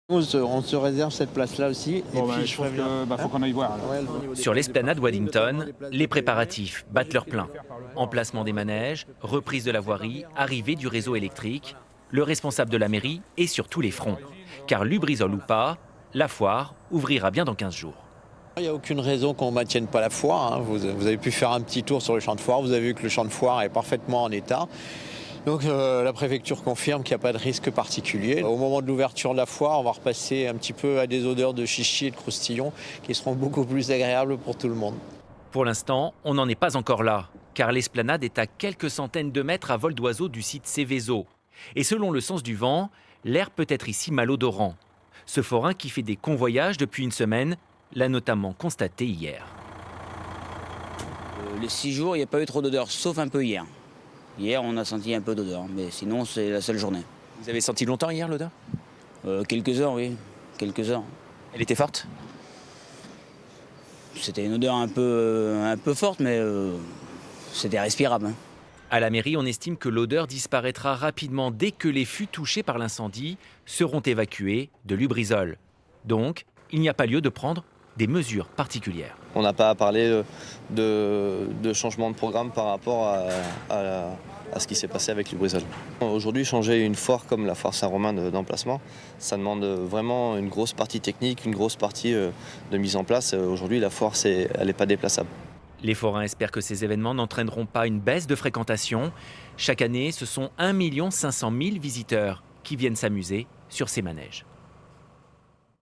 On se réserve cette place-là aussi. Bon, bah, je pense qu'il faut qu'on aille voir. Alors. Ouais, au niveau des Sur places de l'esplanade parking, Waddington, places les de- préparatifs battent leur plein. Emplacement des manèges, reprise de la voirie, arrivée du réseau électrique. Le responsable de la mairie est sur tous les fronts. Car Lubrizol ou pas, la foire ouvrira bien dans 15 jours. Il n'y a aucune raison qu'on ne maintienne pas la foire, hein. Vous avez pu faire un petit tour sur le champ de foire. Vous avez vu que le champ de foire est parfaitement en état. Donc la préfecture confirme qu'il n'y a pas de risque particulier. Au moment de l'ouverture de la foire, on va repasser un petit peu à des odeurs de chichi et de croustillons qui seront beaucoup plus agréables pour tout le monde. Pour l'instant, on n'en est pas encore là, car l'esplanade est à quelques centaines de mètres à vol d'oiseau du site Céveso. Et selon le sens du vent, l'air peut être ici malodorant. Ce forain qui fait des convoyages depuis une semaine l'a notamment constaté hier. Les 6 jours, il n'y a pas eu trop d'odeur, sauf un peu hier. Hier, on a senti un peu d'odeur, mais sinon, c'est la seule journée. Vous avez senti longtemps hier l'odeur? Quelques heures, oui, quelques heures. Elle était forte? C'était une odeur un peu forte, mais c'était respirable. Hein. À la mairie, on estime que l'odeur disparaîtra rapidement dès que les fûts touchés par l'incendie seront évacués de Lubrizol. Donc, il n'y a pas lieu de prendre des mesures particulières. On n'a pas à parler de changement de programme par rapport à ce qui s'est passé avec Lubrizol. Aujourd'hui, changer une foire comme la foire Saint-Romain d'emplacement, ça demande vraiment une grosse partie technique, une grosse partie de mise en place. Aujourd'hui, la foire, elle n'est pas déplaçable. Les forains espèrent que ces événements n'entraîneront pas une baisse de fréquentation. Chaque année, ce sont 1 500 000 visiteurs qui viennent s'amuser sur ces manèges.